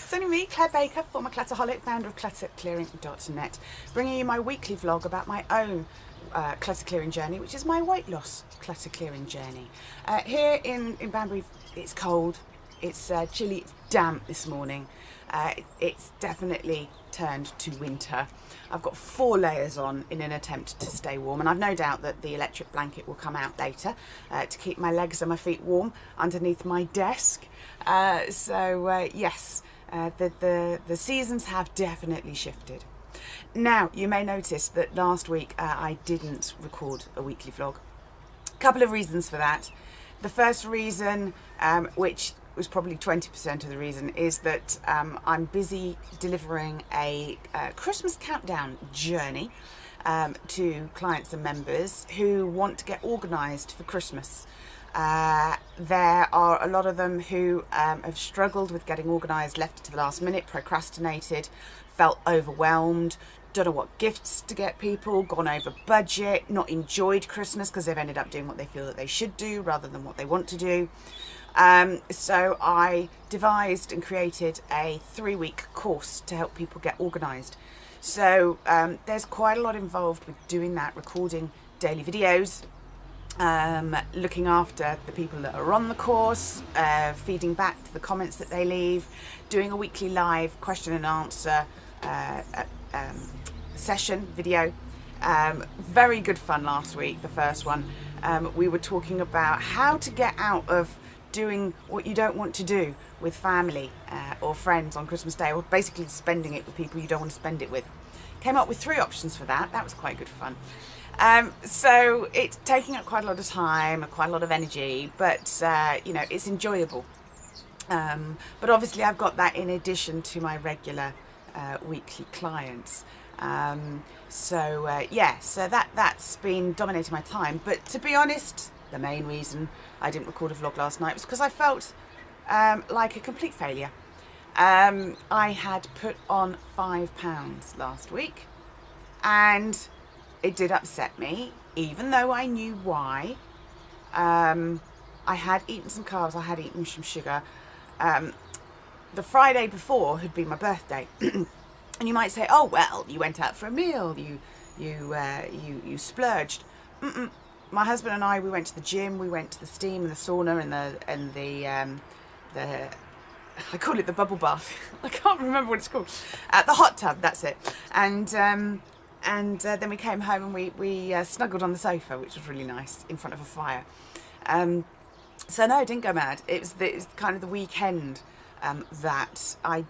It's only me, Claire Baker, former clutterholic, founder of clutterclearing.net, bringing you my weekly vlog about my own clutter clearing journey, which is my weight loss clutter clearing journey. Here in Banbury, it's cold, it's chilly, it's damp this morning. It's definitely turned to winter. I've got 4 layers on in an attempt to stay warm, and I've no doubt that the electric blanket will come out later to keep my legs and my feet warm underneath my desk. Yes, the seasons have definitely shifted. Now, you may notice that last week I didn't record a weekly vlog. A couple of reasons for that. The first reason, which was probably 20% of the reason, is that I'm busy delivering a Christmas countdown journey to clients and members who want to get organised for Christmas. There are a lot of them who have struggled with getting organised, left it to the last minute, procrastinated, felt overwhelmed, don't know what gifts to get people, gone over budget, not enjoyed Christmas because they've ended up doing what they feel that they should do rather than what they want to do. So I devised and created a 3-week course to help people get organised. So there's quite a lot involved with doing that, recording daily videos, looking after the people that are on the course, feeding back to the comments that they leave, doing a weekly live question and answer session video. Very good fun last week, the first one. We were talking about how to get out of doing what you don't want to do with family or friends on Christmas Day, or basically spending it with people you don't want to spend it with. Came up with 3 options for that. That was quite good fun. So it's taking up quite a lot of time, quite a lot of energy, but you know, it's enjoyable. But obviously I've got that in addition to my regular weekly clients. So that's been dominating my time. But to be honest, the main reason I didn't record a vlog last night was because I felt like a complete failure. I had put on 5 pounds last week, and it did upset me, even though I knew why. I had eaten some carbs, I had eaten some sugar. The Friday before had been my birthday. And you might say, oh well, you went out for a meal, you splurged. My husband and I, we went to the gym, we went to the steam and the sauna and the I call it the bubble bath. I can't remember what it's called. The hot tub, that's it. And then we came home and we snuggled on the sofa, which was really nice, in front of a fire. So no, I didn't go mad. It was kind of the weekend that I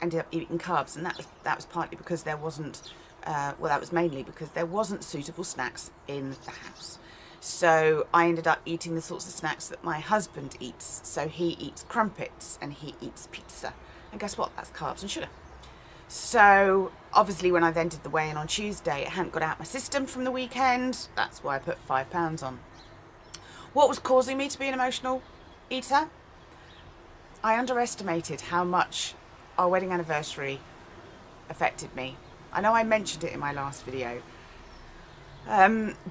ended up eating carbs, and that was partly because there wasn't. Well, that was mainly because there wasn't suitable snacks in the house. So I ended up eating the sorts of snacks that my husband eats. So he eats crumpets and he eats pizza. And guess what? That's carbs and sugar. So obviously when I then did the weigh-in on Tuesday, it hadn't got out my system from the weekend. That's why I put 5 pounds on. What was causing me to be an emotional eater? I underestimated how much our wedding anniversary affected me. I know I mentioned it in my last video,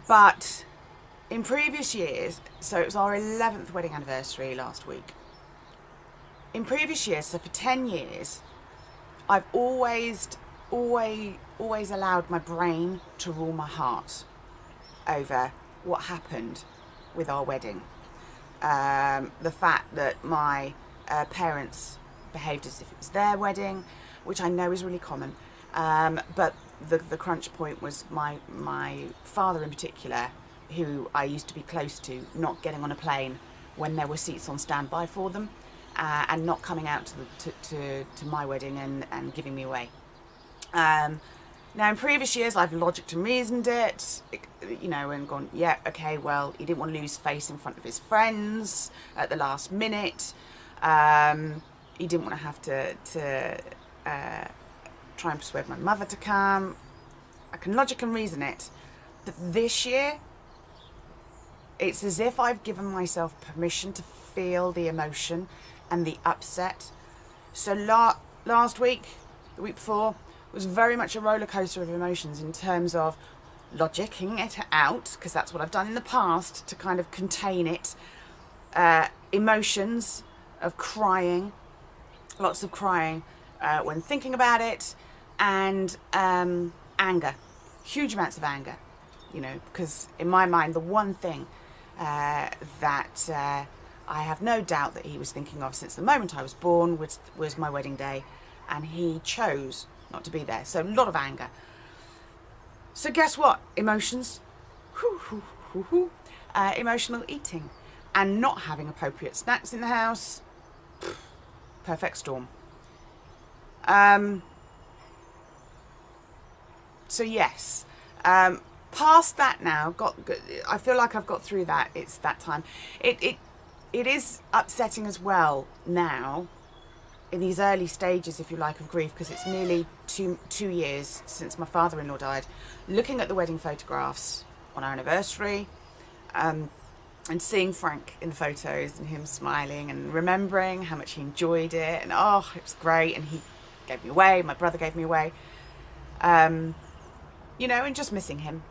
but in previous years, so it was our 11th wedding anniversary last week. In previous years, so for 10 years, I've always allowed my brain to rule my heart over what happened with our wedding. The fact that my parents behaved as if it was their wedding, which I know is really common. But the crunch point was my father in particular, who I used to be close to, not getting on a plane when there were seats on standby for them, and not coming out to my wedding and giving me away. Now in previous years I've logicked and reasoned it, you know, and gone, yeah, okay, well, he didn't want to lose face in front of his friends at the last minute. He didn't want to have to try and persuade my mother to come. I can logic and reason it. But this year, it's as if I've given myself permission to feel the emotion and the upset. So last week, the week before, was very much a roller coaster of emotions in terms of logicking it out, because that's what I've done in the past to kind of contain it. Emotions of crying, lots of crying, when thinking about it, and anger, huge amounts of anger, you know, because in my mind the one thing that I have no doubt that he was thinking of since the moment I was born was my wedding day, and he chose not to be there. So a lot of anger. So guess what? Emotions. Emotional eating and not having appropriate snacks in the house. Perfect storm. So yes, past that now. I feel like I've got through that. It's that time. It is upsetting as well now, in these early stages, if you like, of grief, because it's nearly two years since my father-in-law died. Looking at the wedding photographs on our anniversary, and seeing Frank in the photos and him smiling and remembering how much he enjoyed it, and oh, it was great, and he gave me away, my brother gave me away, you know, and just missing him.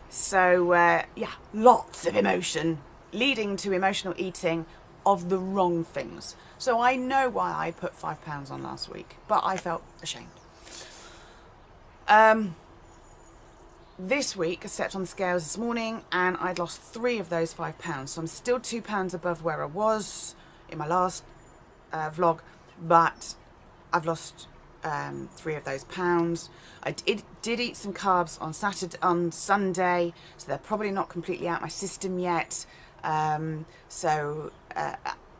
So yeah, lots of emotion leading to emotional eating of the wrong things. So I know why I put £5 on last week, but I felt ashamed. This week I stepped on the scales this morning and I'd lost 3 of those £5. So I'm still £2 above where I was in my last vlog, but I've lost 3 of those pounds. I did eat some carbs on Sunday, so they're probably not completely out my system yet.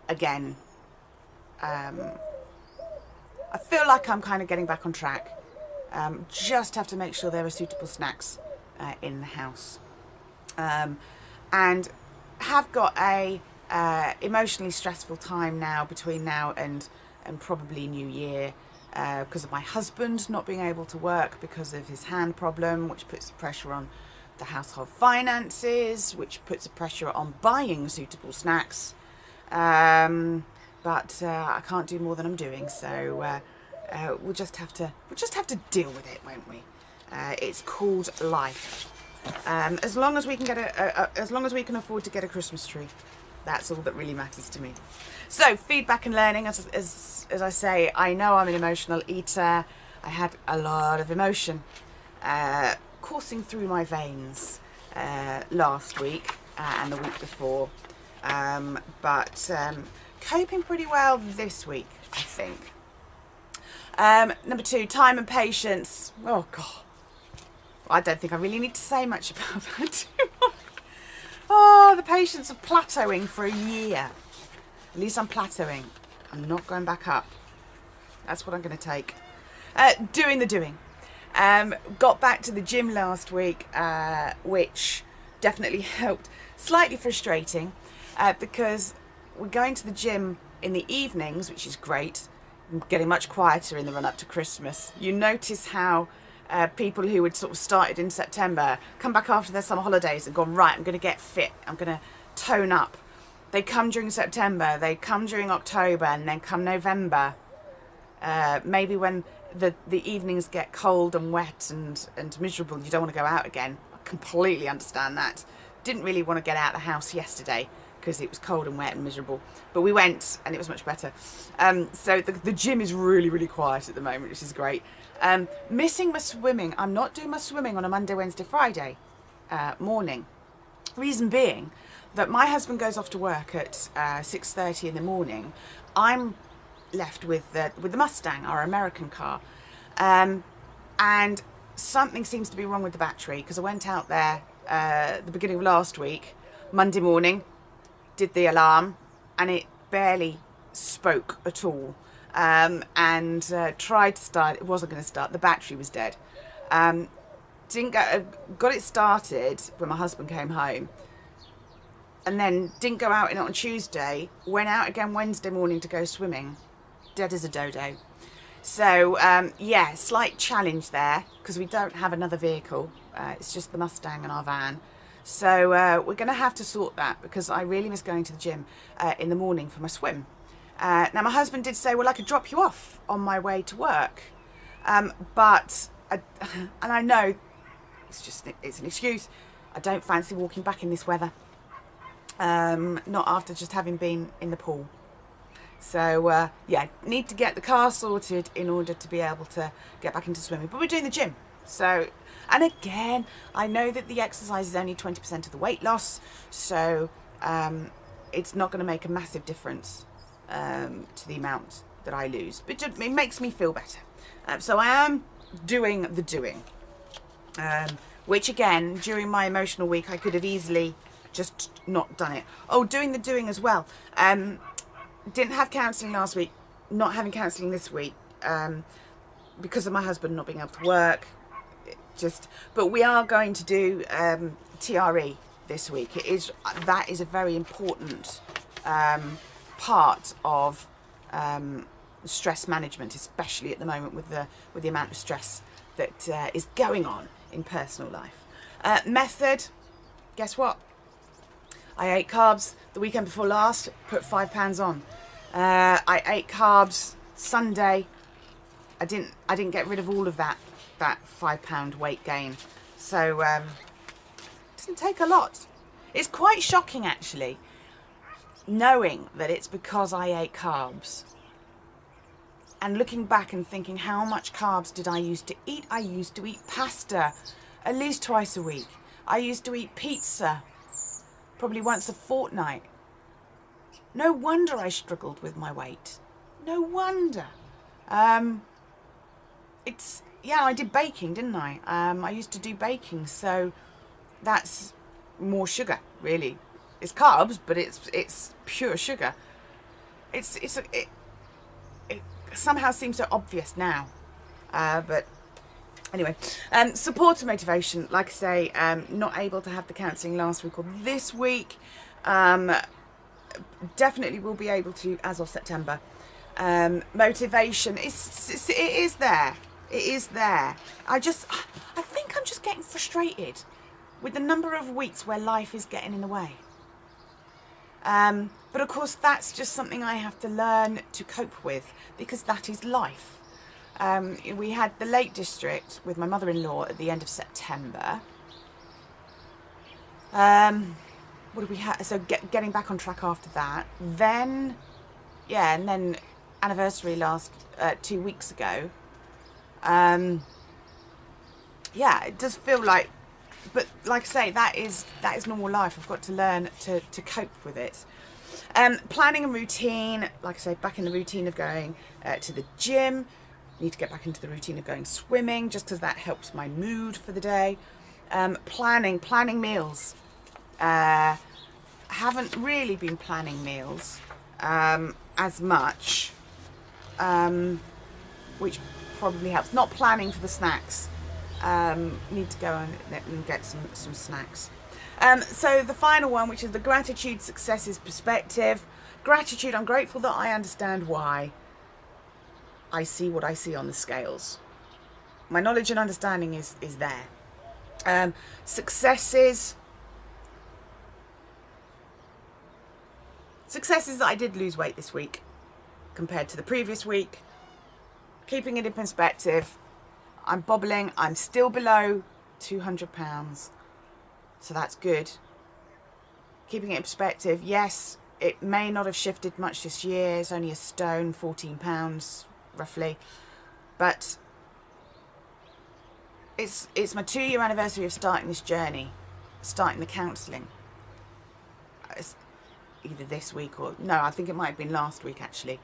Again, I feel like I'm kind of getting back on track. Just have to make sure there are suitable snacks in the house, and have got a emotionally stressful time now between now and probably New Year, because of my husband not being able to work because of his hand problem, which puts pressure on the household finances, which puts a pressure on buying suitable snacks. But I can't do more than I'm doing, so we'll just have to deal with it, won't we? It's called life. As long as we can get as long as we can afford to get a Christmas tree, that's all that really matters to me. So feedback and learning, as I say, I know I'm an emotional eater. I had a lot of emotion coursing through my veins last week and the week before, but coping pretty well this week, I think. Number 2, time and patience. Oh God, I don't think I really need to say much about that too much. Oh, the patience of plateauing for a year. At least I'm plateauing. I'm not going back up. That's what I'm going to take. Doing the doing. Got back to the gym last week, which definitely helped. Slightly frustrating, because we're going to the gym in the evenings, which is great. I'm getting much quieter in the run up to Christmas. You notice how people who had sort of started in September come back after their summer holidays and gone, right, I'm going to get fit, I'm going to tone up. They come during September, they come during October, and then come November, maybe when the evenings get cold and wet and miserable, you don't want to go out again. I completely understand that. Didn't really want to get out of the house yesterday because it was cold and wet and miserable, but we went and it was much better. So the gym is really, really quiet at the moment, which is great. Missing my swimming. I'm not doing my swimming on a Monday, Wednesday, Friday morning. Reason being that my husband goes off to work at 6:30 in the morning. I'm left with the Mustang, our American car, and something seems to be wrong with the battery, because I went out there the beginning of last week, Monday morning, did the alarm, and it barely spoke at all, and tried to start. It wasn't going to start. The battery was dead. Got it started when my husband came home, and then didn't go out in it on Tuesday. Went out again Wednesday morning to go swimming. Dead as a dodo. So yeah, slight challenge there, because we don't have another vehicle. It's just the Mustang and our van. So we're going to have to sort that, because I really miss going to the gym in the morning for my swim. Now my husband did say, well, I could drop you off on my way to work, but and I know it's an excuse. I don't fancy walking back in this weather, not after just having been in the pool. So yeah, need to get the car sorted in order to be able to get back into swimming. But we're doing the gym. So, and again, I know that the exercise is only 20% of the weight loss. So it's not going to make a massive difference to the amount that I lose. But it makes me feel better. So I am doing the doing. Which again, during my emotional week, I could have easily just not done it. Oh, doing the doing as well. Didn't have counselling last week, not having counselling this week, because of my husband not being able to work. But we are going to do TRE this week. That is a very important part of stress management, especially at the moment with the amount of stress that is going on in personal life. Method, guess what? I ate carbs the weekend before last, put 5 pounds on. I ate carbs Sunday. I didn't get rid of all of that 5 pound weight gain. So it doesn't take a lot. It's quite shocking actually, knowing that it's because I ate carbs. And looking back and thinking, how much carbs did I used to eat? I used to eat pasta at least twice a week. I used to eat pizza probably once a fortnight. No wonder I struggled with my weight. No wonder. I did baking, didn't I? I used to do baking, so that's more sugar, really. It's carbs, but it's pure sugar. It somehow seems so obvious now, but anyway, support and motivation. Like I say, not able to have the counselling last week or this week. Definitely will be able to as of September. Motivation it is there. It is there. I think I'm just getting frustrated with the number of weeks where life is getting in the way. But of course, that's just something I have to learn to cope with, because that is life. We had the Lake District with my mother-in-law at the end of September. What did we have? So getting back on track after that. Then, yeah, and then anniversary last 2 weeks ago. Yeah, it does feel like, but like I say, that is normal life. I've got to learn to cope with it. Planning and routine, like I say, back in the routine of going to the gym. Need to get back into the routine of going swimming, just because that helps my mood for the day. Planning meals. Haven't really been planning meals as much, which probably helps. Not planning for the snacks. Need to go and get some snacks. So the final one, which is the gratitude, successes, perspective. Gratitude, I'm grateful that I understand why I see what I see on the scales. My knowledge and understanding is there. Successes that I did lose weight this week compared to the previous week. Keeping it in perspective, I'm bobbling. I'm still below 200 pounds. So that's good. Keeping it in perspective, yes, it may not have shifted much this year. It's only a stone, 14 pounds roughly. But it's my 2-year anniversary of starting this journey, starting the counselling. It's either this week or, no, I think it might have been last week actually.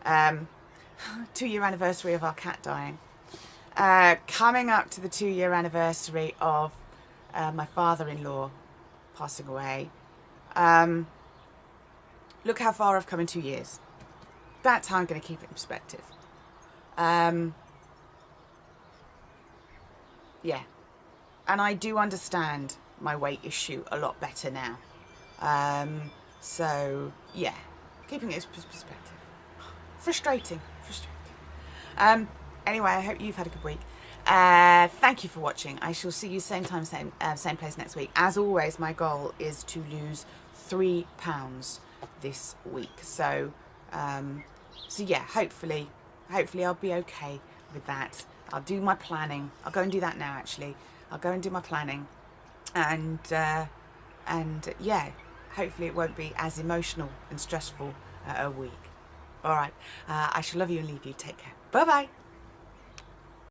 2-year anniversary of our cat dying. Coming up to the 2-year anniversary of my father-in-law passing away. Look how far I've come in 2 years. That's how I'm going to keep it in perspective. Yeah, and I do understand my weight issue a lot better now. So yeah, keeping it in perspective. Frustrating. Anyway, I hope you've had a good week. Thank you for watching. I shall see you same time, same place next week. As always, my goal is to lose 3 pounds this week. So yeah, hopefully I'll be okay with that. I'll do my planning. I'll go and do that now. Actually, I'll go and do my planning, and yeah, hopefully it won't be as emotional and stressful a week. All right. I shall love you and leave you. Take care. Bye bye.